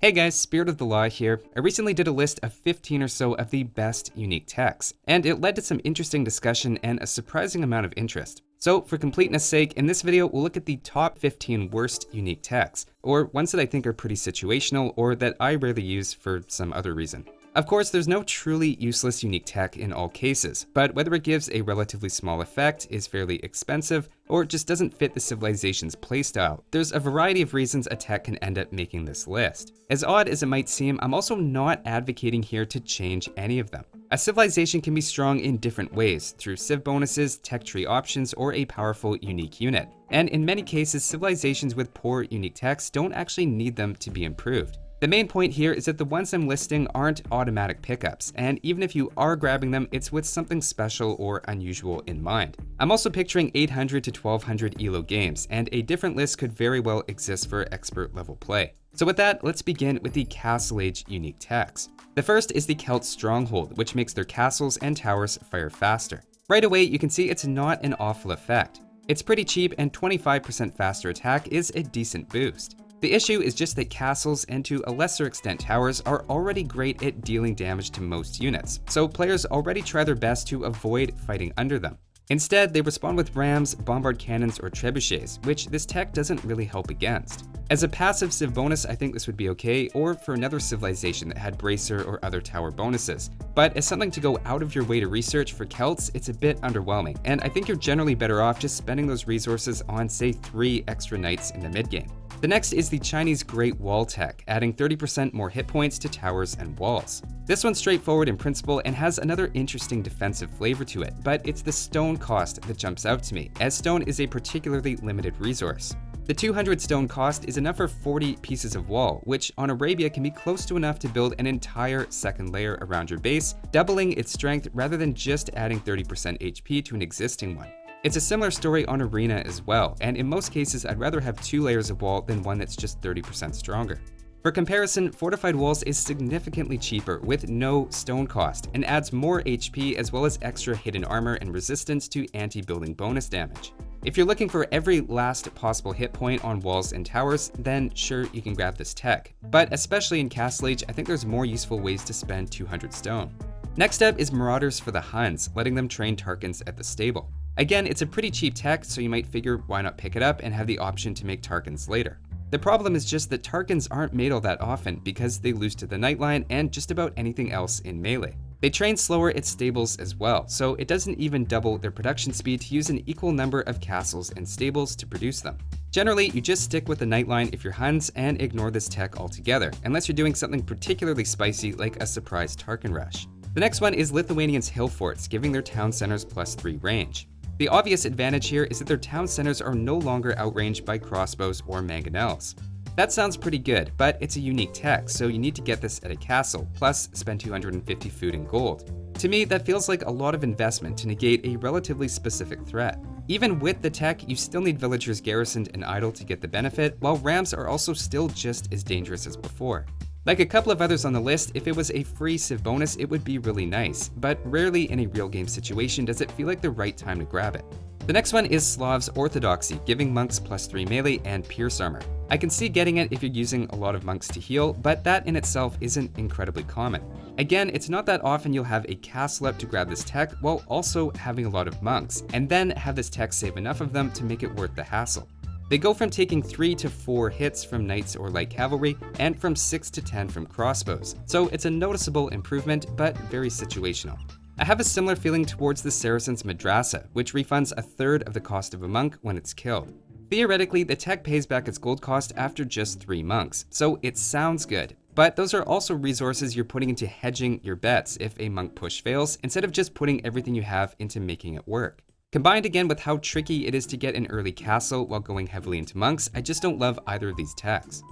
Hey guys, Spirit of the Law here. I recently did a list of 15 or so of the best unique techs, and it led to some interesting discussion and a surprising amount of interest. So for completeness sake, in this video, we'll look at the top 15 worst unique techs, or ones that I think are pretty situational or that I rarely use for some other reason. Of course, there's no truly useless unique tech in all cases, but whether it gives a relatively small effect, is fairly expensive, or just doesn't fit the civilization's playstyle, there's a variety of reasons a tech can end up making this list. As odd as it might seem, I'm also not advocating here to change any of them. A civilization can be strong in different ways, through civ bonuses, tech tree options, or a powerful unique unit. And in many cases, civilizations with poor unique techs don't actually need them to be improved. The main point here is that the ones I'm listing aren't automatic pickups, and even if you are grabbing them, it's with something special or unusual in mind. I'm also picturing 800 to 1200 ELO games, and a different list could very well exist for expert level play. So with that, let's begin with the Castle Age unique techs. The first is the Celts Stronghold, which makes their castles and towers fire faster. Right away, you can see it's not an awful effect. It's pretty cheap, and 25% faster attack is a decent boost. The issue is just that castles, and to a lesser extent towers, are already great at dealing damage to most units, so players already try their best to avoid fighting under them. Instead, they respond with rams, bombard cannons, or trebuchets, which this tech doesn't really help against. As a passive civ bonus, I think this would be okay, or for another civilization that had bracer or other tower bonuses. But as something to go out of your way to research for Celts, it's a bit underwhelming, and I think you're generally better off just spending those resources on, say, 3 extra knights in the mid-game. The next is the Chinese Great Wall tech, adding 30% more hit points to towers and walls. This one's straightforward in principle and has another interesting defensive flavor to it, but it's the stone cost that jumps out to me, as stone is a particularly limited resource. The 200 stone cost is enough for 40 pieces of wall, which on Arabia can be close to enough to build an entire second layer around your base, doubling its strength rather than just adding 30% HP to an existing one. It's a similar story on Arena as well, and in most cases I'd rather have 2 layers of wall than one that's just 30% stronger. For comparison, fortified walls is significantly cheaper with no stone cost, and adds more HP as well as extra hidden armor and resistance to anti-building bonus damage. If you're looking for every last possible hit point on walls and towers, then sure, you can grab this tech. But especially in Castle Age, I think there's more useful ways to spend 200 stone. Next up is Marauders for the Huns, letting them train Tarkans at the stable. Again, it's a pretty cheap tech, so you might figure why not pick it up and have the option to make Tarkans later. The problem is just that Tarkans aren't made all that often because they lose to the Nightline and just about anything else in melee. They train slower at stables as well, so it doesn't even double their production speed to use an equal number of castles and stables to produce them. Generally, you just stick with the Nightline if you're Huns and ignore this tech altogether, unless you're doing something particularly spicy like a surprise Tarkan rush. The next one is Lithuanians' hill forts, giving their town centers +3 range. The obvious advantage here is that their town centers are no longer outranged by crossbows or mangonels. That sounds pretty good, but it's a unique tech, so you need to get this at a castle, plus spend 250 food and gold. To me, that feels like a lot of investment to negate a relatively specific threat. Even with the tech, you still need villagers garrisoned and idle to get the benefit, while rams are also still just as dangerous as before. Like a couple of others on the list, if it was a free civ bonus, it would be really nice, but rarely in a real game situation does it feel like the right time to grab it. The next one is Slavs Orthodoxy, giving monks +3 melee and pierce armor. I can see getting it if you're using a lot of monks to heal, but that in itself isn't incredibly common. Again, it's not that often you'll have a castle up to grab this tech while also having a lot of monks, and then have this tech save enough of them to make it worth the hassle. They go from taking 3 to 4 hits from knights or light cavalry, and from 6 to 10 from crossbows, so it's a noticeable improvement, but very situational. I have a similar feeling towards the Saracens Madrasah, which refunds 1/3 of the cost of a monk when it's killed. Theoretically, the tech pays back its gold cost after just 3 monks, so it sounds good. But those are also resources you're putting into hedging your bets if a monk push fails, instead of just putting everything you have into making it work. Combined again with how tricky it is to get an early castle while going heavily into monks, I just don't love either of these techs.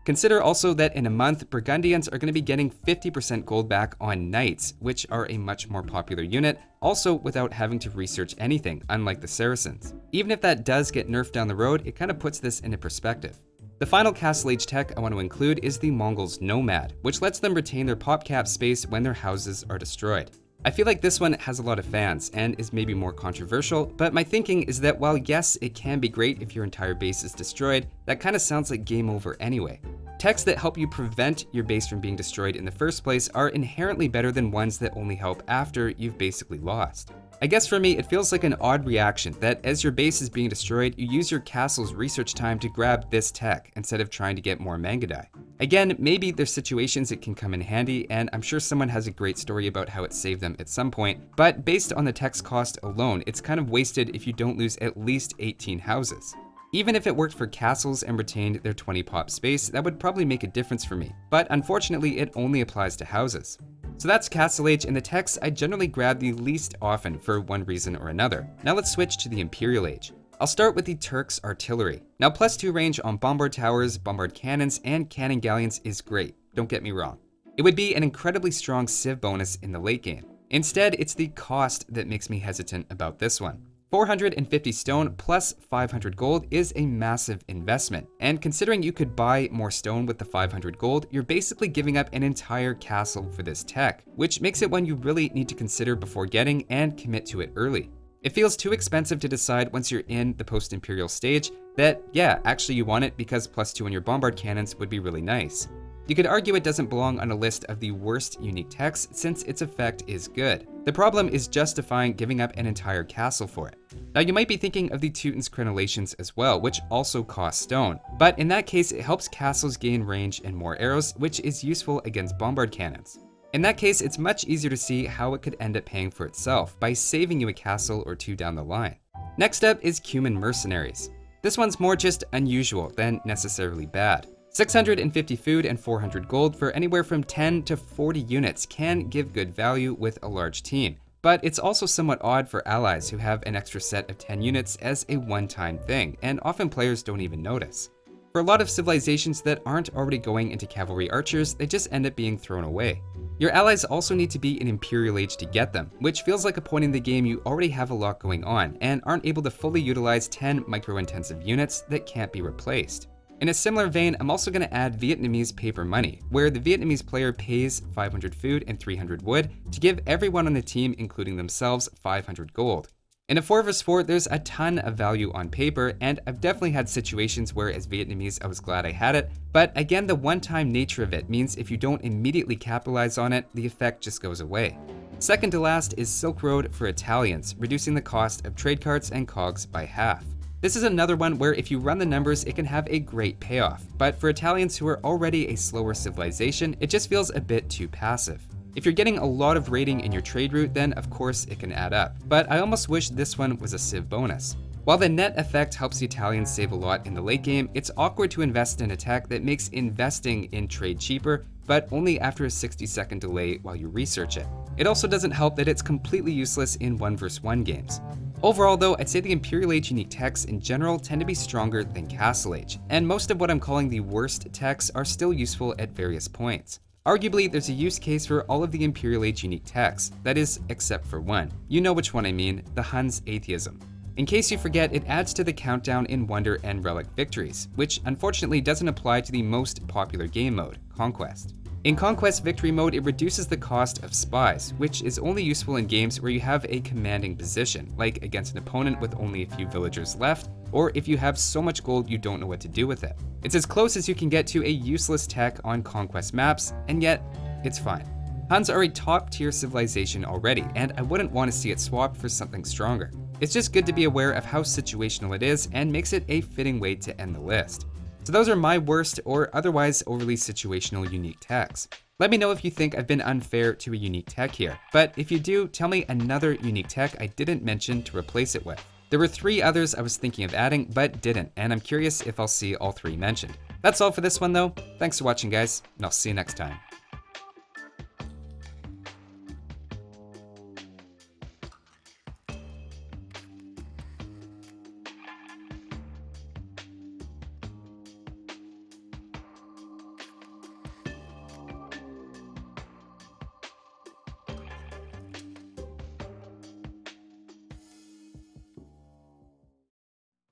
Consider also that in a month, Burgundians are going to be getting 50% gold back on knights, which are a much more popular unit, also without having to research anything, unlike the Saracens. Even if that does get nerfed down the road, it kind of puts this into perspective. The final Castle Age tech I want to include is the Mongols' Nomad, which lets them retain their pop cap space when their houses are destroyed. I feel like this one has a lot of fans and is maybe more controversial, but my thinking is that while yes, it can be great if your entire base is destroyed, that kind of sounds like game over anyway. Techs that help you prevent your base from being destroyed in the first place are inherently better than ones that only help after you've basically lost. I guess for me, it feels like an odd reaction that as your base is being destroyed, you use your castle's research time to grab this tech instead of trying to get more Mangudai. Again, maybe there's situations it can come in handy, and I'm sure someone has a great story about how it saved them at some point, but based on the tech's cost alone, it's kind of wasted if you don't lose at least 18 houses. Even if it worked for castles and retained their 20 pop space, that would probably make a difference for me, but unfortunately it only applies to houses. So that's Castle Age, and the techs I generally grab the least often for one reason or another. Now let's switch to the Imperial Age. I'll start with the Turks artillery. Now +2 range on bombard towers, bombard cannons, and cannon galleons is great, don't get me wrong. It would be an incredibly strong civ bonus in the late game. Instead, it's the cost that makes me hesitant about this one. 450 stone plus 500 gold is a massive investment, and considering you could buy more stone with the 500 gold, you're basically giving up an entire castle for this tech, which makes it one you really need to consider before getting and commit to it early. It feels too expensive to decide once you're in the post-imperial stage that, yeah, actually you want it because +2 on your bombard cannons would be really nice. You could argue it doesn't belong on a list of the worst unique techs since its effect is good. The problem is justifying giving up an entire castle for it. Now you might be thinking of the Teuton's crenellations as well, which also cost stone, but in that case it helps castles gain range and more arrows, which is useful against bombard cannons. In that case, it's much easier to see how it could end up paying for itself by saving you a castle or two down the line. Next up is Cuman Mercenaries. This one's more just unusual than necessarily bad. 650 food and 400 gold for anywhere from 10 to 40 units can give good value with a large team, but it's also somewhat odd for allies who have an extra set of 10 units as a one-time thing, and often players don't even notice. For a lot of civilizations that aren't already going into cavalry archers, they just end up being thrown away. Your allies also need to be in Imperial Age to get them, which feels like a point in the game you already have a lot going on and aren't able to fully utilize 10 micro-intensive units that can't be replaced. In a similar vein, I'm also going to add Vietnamese paper money, where the Vietnamese player pays 500 food and 300 wood to give everyone on the team, including themselves, 500 gold. In a 4 vs 4, there's a ton of value on paper, and I've definitely had situations where as Vietnamese I was glad I had it, but again the one-time nature of it means if you don't immediately capitalize on it, the effect just goes away. Second to last is Silk Road for Italians, reducing the cost of trade carts and cogs by half. This is another one where if you run the numbers, it can have a great payoff, but for Italians who are already a slower civilization, it just feels a bit too passive. If you're getting a lot of raiding in your trade route, then of course it can add up, but I almost wish this one was a civ bonus. While the net effect helps the Italians save a lot in the late game, it's awkward to invest in a tech that makes investing in trade cheaper, but only after a 60-second delay while you research it. It also doesn't help that it's completely useless in 1 vs 1 games. Overall though, I'd say the Imperial Age unique techs in general tend to be stronger than Castle Age, and most of what I'm calling the worst techs are still useful at various points. Arguably, there's a use case for all of the Imperial Age unique techs, that is, except for one. You know which one I mean, the Huns Atheism. In case you forget, it adds to the countdown in Wonder and Relic victories, which unfortunately doesn't apply to the most popular game mode, Conquest. In Conquest Victory mode, it reduces the cost of spies, which is only useful in games where you have a commanding position, like against an opponent with only a few villagers left, or if you have so much gold you don't know what to do with it. It's as close as you can get to a useless tech on Conquest maps, and yet, it's fine. Huns are a top-tier civilization already, and I wouldn't want to see it swapped for something stronger. It's just good to be aware of how situational it is, and makes it a fitting way to end the list. So those are my worst or otherwise overly situational unique techs. Let me know if you think I've been unfair to a unique tech here, but if you do, tell me another unique tech I didn't mention to replace it with. There were 3 others I was thinking of adding, but didn't, and I'm curious if I'll see all 3 mentioned. That's all for this one though. Thanks for watching guys, and I'll see you next time.